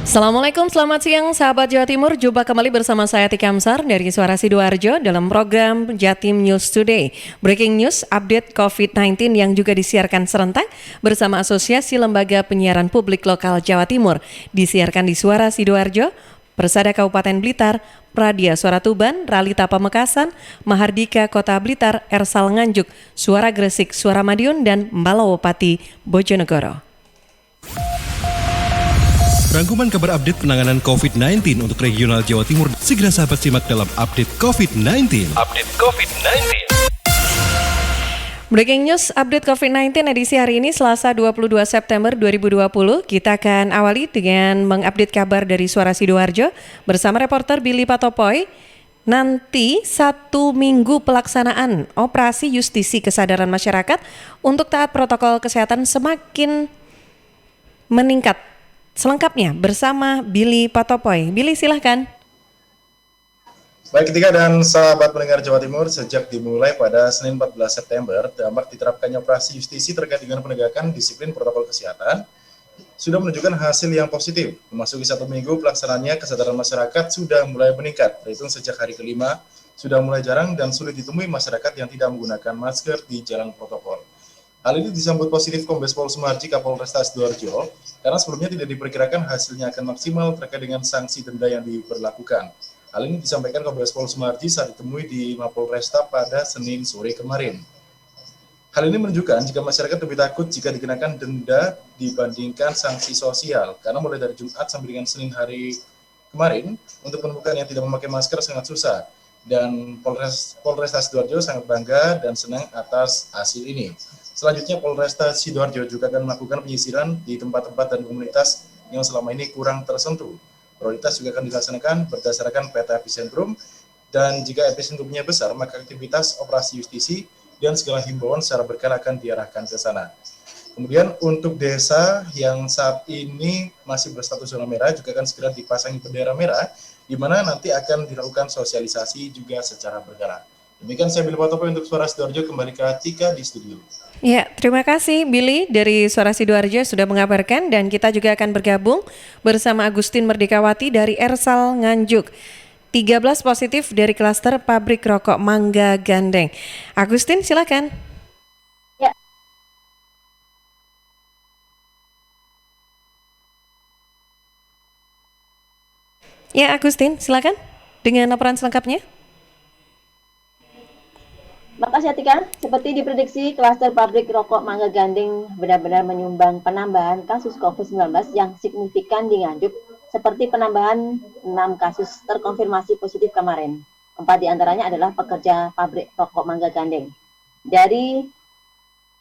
Assalamualaikum, selamat siang sahabat Jawa Timur. Jumpa kembali bersama saya Tika Amsar dari Suara Sidoarjo dalam program Jatim News Today. Breaking news, update COVID-19 yang juga disiarkan serentak bersama Asosiasi Lembaga Penyiaran Publik Lokal Jawa Timur. Disiarkan di Suara Sidoarjo, Persada Kabupaten Blitar, Pradia Suara Tuban, Ralita Pamekasan, Mahardika Kota Blitar, Ersal Nganjuk, Suara Gresik, Suara Madiun, dan Mbalawapati Bojonegoro. Rangkuman kabar update penanganan COVID-19 untuk regional Jawa Timur segera sahabat simak dalam update COVID-19. Breaking news update COVID-19 edisi hari ini Selasa 22 September 2020. Kita akan awali dengan mengupdate kabar dari Suara Sidoarjo bersama reporter Billy Patopoy. Nanti 1 minggu pelaksanaan operasi justisi kesadaran masyarakat untuk taat protokol kesehatan semakin meningkat. Selengkapnya bersama Billy Patopoy. Billy, silahkan. Baik Tika dan sahabat pendengar Jawa Timur, sejak dimulai pada Senin 14 September, dampak diterapkannya operasi justisi terkait dengan penegakan disiplin protokol kesehatan sudah menunjukkan hasil yang positif. Memasuki 1 minggu pelaksanaannya, kesadaran masyarakat sudah mulai meningkat. Terhitung sejak hari kelima, sudah mulai jarang dan sulit ditemui masyarakat yang tidak menggunakan masker di jalan protokol. Hal ini disambut positif Kombes Pol Sumarji, Kapolresta Sidoarjo, karena sebelumnya tidak diperkirakan hasilnya akan maksimal terkait dengan sanksi denda yang diberlakukan. Hal ini disampaikan Kombes Pol Sumarji saat ditemui di Mapolresta pada Senin sore kemarin. Hal ini menunjukkan jika masyarakat lebih takut jika dikenakan denda dibandingkan sanksi sosial, karena mulai dari Jumat sampai dengan Senin hari kemarin, untuk menemukan yang tidak memakai masker sangat susah. Dan Polresta Sidoarjo sangat bangga dan senang atas hasil ini. Selanjutnya, Polresta Sidoarjo juga akan melakukan penyisiran di tempat-tempat dan komunitas yang selama ini kurang tersentuh. Prioritas juga akan dilaksanakan berdasarkan peta epicentrum, dan jika epicentrumnya besar, maka aktivitas operasi justisi dan segala himbauan secara berkala akan diarahkan ke sana. Kemudian untuk desa yang saat ini masih berstatus zona merah juga akan segera dipasangi bendera merah, di mana nanti akan dilakukan sosialisasi juga secara berkala. Demikian saya Billy Patopoy untuk Suara Sidoarjo, kembali ke Tika di studio. Ya, terima kasih Billy dari Suara Sidoarjo sudah mengabarkan, dan kita juga akan bergabung bersama Agustin Merdekawati dari Ersal Nganjuk. 13 positif dari klaster pabrik rokok Mangga Gandeng. Agustin, silakan. Ya. Ya, Agustin, silakan dengan laporan selengkapnya. Makasih Atika, seperti diprediksi klaster pabrik rokok Mangga Gandeng benar-benar menyumbang penambahan kasus COVID-19 yang signifikan di Nganjuk, seperti penambahan 6 kasus terkonfirmasi positif kemarin. 4 diantaranya adalah pekerja pabrik rokok Mangga Gandeng.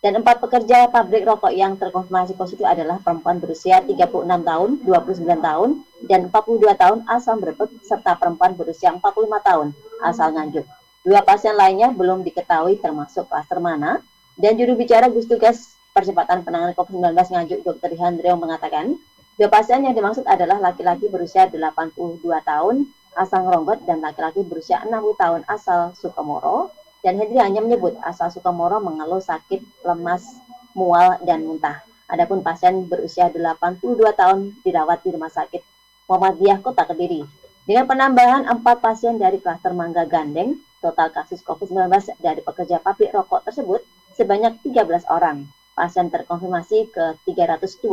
Dan 4 pekerja pabrik rokok yang terkonfirmasi positif adalah perempuan berusia 36 tahun, 29 tahun, dan 42 tahun asal Brebek, serta perempuan berusia 45 tahun asal Nganjuk. 2 pasien lainnya belum diketahui termasuk klaster mana, dan juru bicara Gugus Tugas Percepatan Penanganan COVID-19 Nganjuk, Dr. Hendreo mengatakan, 2 pasien yang dimaksud adalah laki-laki berusia 82 tahun asal Ngeronggot dan laki-laki berusia 60 tahun asal Sukomoro, dan Hendri hanya menyebut asal Sukomoro mengeluh sakit, lemas, mual, dan muntah. Adapun pasien berusia 82 tahun dirawat di Rumah Sakit Muhammadiyah Kota Kediri. Dengan penambahan 4 pasien dari klaster Mangga Gandeng, total kasus COVID-19 dari pekerja pabrik rokok tersebut sebanyak 13 orang. Pasien terkonfirmasi ke 322,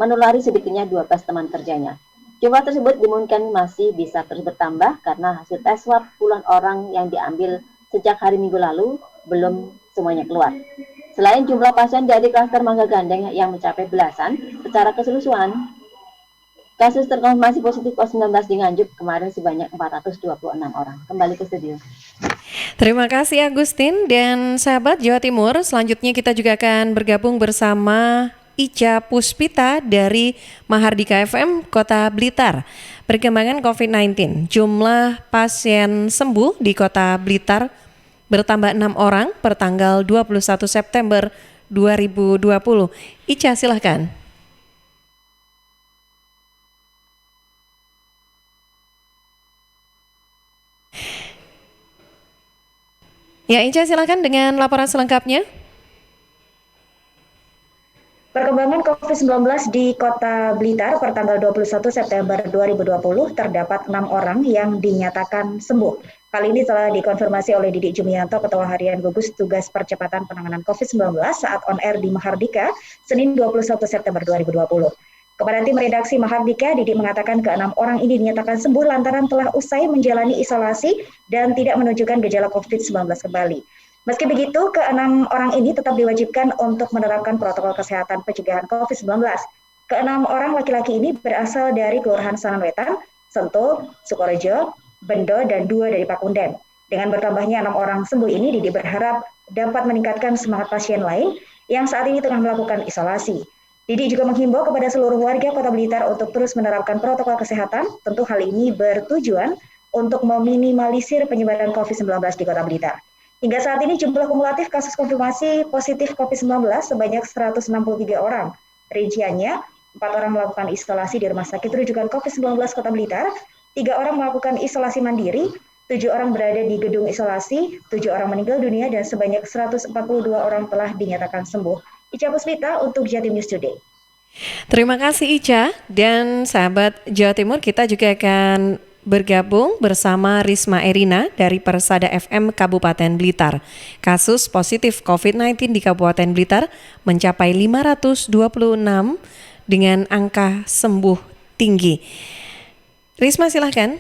menulari sedikitnya 12 teman kerjanya. Jumlah tersebut dimungkinkan masih bisa terus bertambah karena hasil tes swab puluhan orang yang diambil sejak hari Minggu lalu belum semuanya keluar. Selain jumlah pasien dari klaster Mangga Gandeng yang mencapai belasan, secara keseluruhan kasus terkonfirmasi positif COVID-19 di Nganjuk kemarin sebanyak 426 orang. Kembali ke studio. Terima kasih Agustin dan sahabat Jawa Timur. Selanjutnya kita juga akan bergabung bersama Ica Puspita dari Mahardika FM Kota Blitar. Perkembangan COVID-19, jumlah pasien sembuh di Kota Blitar bertambah 6 orang per tanggal 21 September 2020. Ica, silahkan. Ya, Ica, silakan dengan laporan selengkapnya. Perkembangan COVID-19 COVID-19 di Kota Blitar per tanggal 21 September 2020 terdapat 6 orang yang dinyatakan sembuh. Hal ini telah dikonfirmasi oleh Didik Jumianto, Ketua Harian Gugus Tugas Percepatan Penanganan COVID-19 saat on air di Mahardika, Senin 21 September 2020. Kepada tim redaksi Mahardika, Didik mengatakan ke-6 orang ini dinyatakan sembuh lantaran telah usai menjalani isolasi dan tidak menunjukkan gejala COVID-19 kembali. Meski begitu, ke-6 orang ini tetap diwajibkan untuk menerapkan protokol kesehatan pencegahan COVID-19. Ke-6 orang laki-laki ini berasal dari Kelurahan Sananwetan, Sentul, Sukorejo, Bendo, dan 2 dari Pakunden. Dengan bertambahnya 6 orang sembuh ini, Didi berharap dapat meningkatkan semangat pasien lain yang saat ini tengah melakukan isolasi. Didi juga menghimbau kepada seluruh warga Kota Blitar untuk terus menerapkan protokol kesehatan. Tentu hal ini bertujuan untuk meminimalisir penyebaran COVID-19 di Kota Blitar. Hingga saat ini jumlah kumulatif kasus konfirmasi positif COVID-19 sebanyak 163 orang. Rinciannya, 4 orang melakukan isolasi di Rumah Sakit Rujukan COVID-19 Kota Blitar, 3 orang melakukan isolasi mandiri, 7 orang berada di gedung isolasi, 7 orang meninggal dunia, dan sebanyak 142 orang telah dinyatakan sembuh. Ica Puspita untuk Jatim News Today. Terima kasih Ica, dan sahabat Jawa Timur, kita juga akan bergabung bersama Risma Erina dari Persada FM Kabupaten Blitar. Kasus positif COVID-19 di Kabupaten Blitar mencapai 526 dengan angka sembuh tinggi. Risma, silahkan.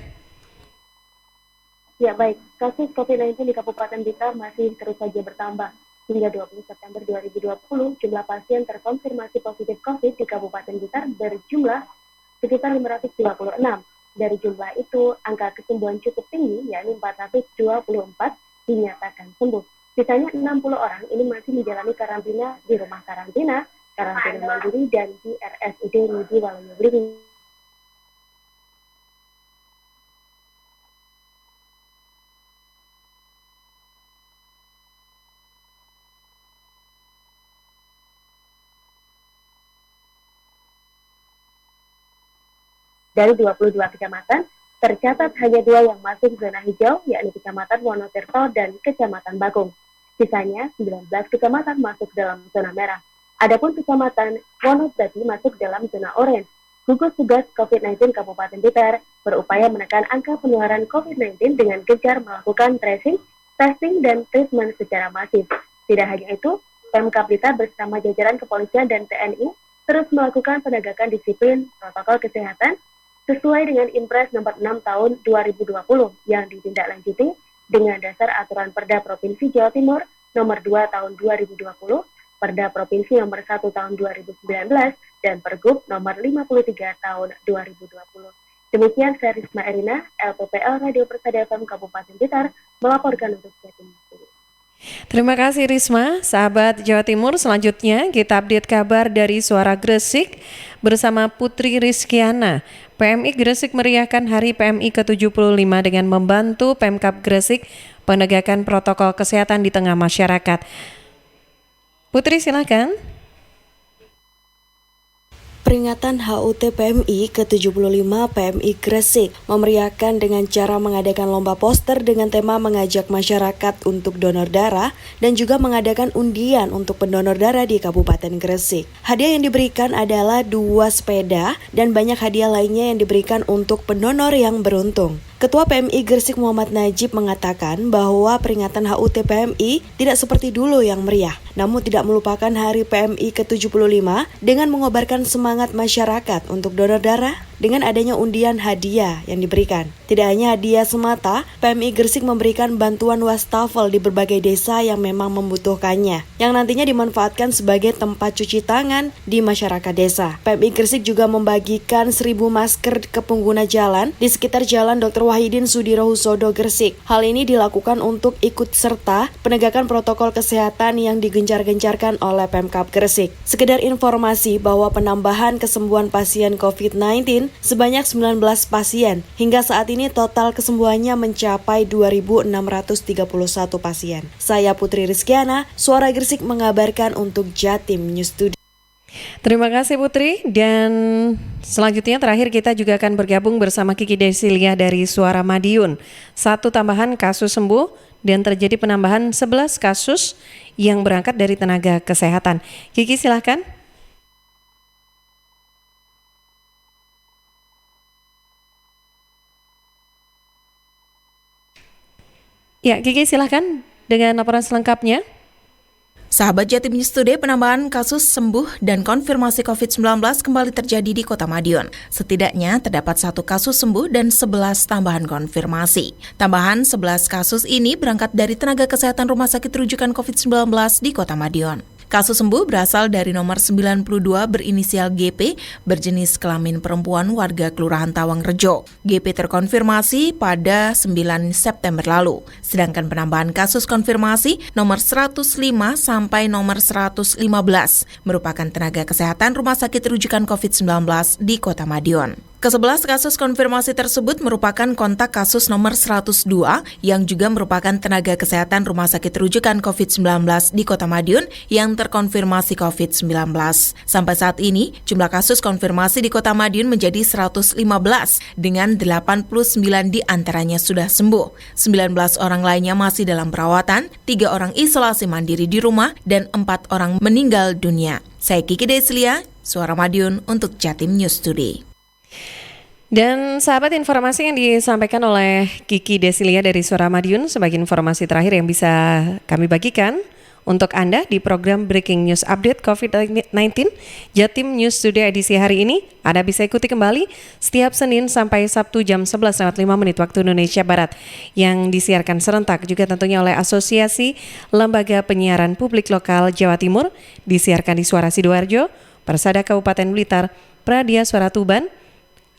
Ya baik, kasus COVID-19 di Kabupaten Blitar masih terus saja bertambah. Hingga 20 September 2020, jumlah pasien terkonfirmasi positif COVID di Kabupaten Blitar berjumlah sekitar 526. Dari jumlah itu, angka kesembuhan cukup tinggi, yakni 424 dinyatakan sembuh. Sisanya 60 orang ini masih menjalani karantina di rumah karantina mandiri, dan di RSUD Nidi Waluyo. Dari 22 kecamatan, tercatat hanya 2 yang masuk zona hijau, yakni Kecamatan Wonotirto dan Kecamatan Bakung. Sisanya, 19 kecamatan masuk dalam zona merah. Adapun Kecamatan Wonobrati masuk dalam zona oranye. Gugus Tugas COVID-19 Kabupaten Blitar berupaya menekan angka penularan COVID-19 dengan gencar melakukan tracing, testing, dan treatment secara masif. Tidak hanya itu, Pemkab Blitar bersama jajaran kepolisian dan TNI terus melakukan penegakan disiplin protokol kesehatan sesuai dengan Impres nomor 6 tahun 2020 yang ditindaklanjuti dengan dasar aturan Perda Provinsi Jawa Timur nomor 2 tahun 2020, Perda Provinsi nomor 1 tahun 2019, dan Pergub nomor 53 tahun 2020. Demikian saya Risma Erina, LPPL Radio Persada FM Kabupaten Blitar melaporkan untuk Jatim. Terima kasih Risma. Sahabat Jawa Timur, selanjutnya kita update kabar dari Suara Gresik bersama Putri Rizkiana. PMI Gresik meriahkan Hari PMI ke-75 dengan membantu Pemkab Gresik penegakan protokol kesehatan di tengah masyarakat. Putri, silakan. Peringatan HUT PMI ke-75 PMI Gresik memeriahkan dengan cara mengadakan lomba poster dengan tema mengajak masyarakat untuk donor darah dan juga mengadakan undian untuk pendonor darah di Kabupaten Gresik. Hadiah yang diberikan adalah 2 sepeda dan banyak hadiah lainnya yang diberikan untuk pendonor yang beruntung. Ketua PMI Gresik Muhammad Najib mengatakan bahwa peringatan HUT PMI tidak seperti dulu yang meriah, namun tidak melupakan Hari PMI ke-75 dengan mengobarkan semangat masyarakat untuk donor darah dengan adanya undian hadiah yang diberikan. Tidak hanya hadiah semata, PMI Gresik memberikan bantuan wastafel di berbagai desa yang memang membutuhkannya, yang nantinya dimanfaatkan sebagai tempat cuci tangan di masyarakat desa. PMI Gresik juga membagikan 1.000 masker ke pengguna jalan di sekitar Jalan Dr. Wahidin Sudirohusodo Gresik. Hal ini dilakukan untuk ikut serta penegakan protokol kesehatan yang digencar-gencarkan oleh Pemkab Gresik. Sekedar informasi bahwa penambahan kesembuhan pasien COVID-19 sebanyak 19 pasien. Hingga saat ini total kesembuhannya mencapai 2.631 pasien. Saya Putri Rizkiana, Suara Gresik mengabarkan untuk Jatim News Today. Terima kasih Putri, dan selanjutnya terakhir kita juga akan bergabung bersama Kiki Desilia dari Suara Madiun. 1 tambahan kasus sembuh dan terjadi penambahan 11 kasus yang berangkat dari tenaga kesehatan. Kiki, silahkan. Ya, Kiki silahkan dengan laporan selengkapnya. Sahabat Jatim News Today, penambahan kasus sembuh dan konfirmasi COVID-19 kembali terjadi di Kota Madiun. Setidaknya terdapat 1 kasus sembuh dan 11 tambahan konfirmasi. Tambahan 11 kasus ini berangkat dari tenaga kesehatan rumah sakit rujukan COVID-19 di Kota Madiun. Kasus sembuh berasal dari nomor 92 berinisial GP, berjenis kelamin perempuan warga Kelurahan Tawang Rejo. GP terkonfirmasi pada 9 September lalu. Sedangkan penambahan kasus konfirmasi nomor 105 sampai nomor 115 merupakan tenaga kesehatan rumah sakit rujukan COVID-19 di Kota Madiun. Ke-11 kasus konfirmasi tersebut merupakan kontak kasus nomor 102 yang juga merupakan tenaga kesehatan rumah sakit rujukan COVID-19 di Kota Madiun yang terkonfirmasi COVID-19. Sampai saat ini, jumlah kasus konfirmasi di Kota Madiun menjadi 115 dengan 89 di antaranya sudah sembuh. 19 orang lainnya masih dalam perawatan, 3 orang isolasi mandiri di rumah, dan 4 orang meninggal dunia. Saya Kiki Deslia, Suara Madiun untuk Jatim News Today. Dan sahabat, informasi yang disampaikan oleh Kiki Desilia dari Suara Madiun sebagai informasi terakhir yang bisa kami bagikan untuk Anda di program Breaking News Update COVID-19 Jatim News Today edisi hari ini. Anda bisa ikuti kembali setiap Senin sampai Sabtu jam 11.05 waktu Indonesia Barat yang disiarkan serentak juga tentunya oleh Asosiasi Lembaga Penyiaran Publik Lokal Jawa Timur, disiarkan di Suara Sidoarjo, Persada Kabupaten Blitar, Pradia Suara Tuban,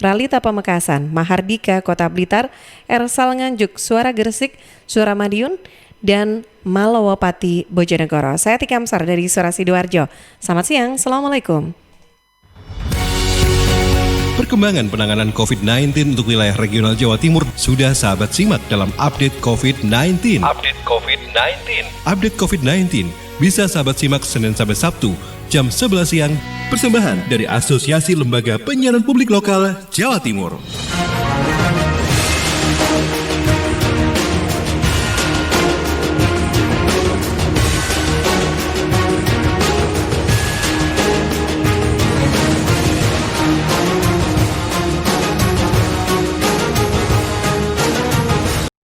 Ralita Pamekasan, Mahardika Kota Blitar, Ersal Nganjuk, Suara Gresik, Suara Madiun, dan Malawapati Bojonegoro. Saya Tika Amsar dari Suara Sidoarjo. Selamat siang, Assalamualaikum. Perkembangan penanganan COVID-19 untuk wilayah regional Jawa Timur sudah sahabat simak dalam Update COVID-19. Update COVID-19 bisa sahabat simak Senin sampai Sabtu jam 11 siang. Persembahan dari Asosiasi Lembaga Penyiaran Publik Lokal Jawa Timur.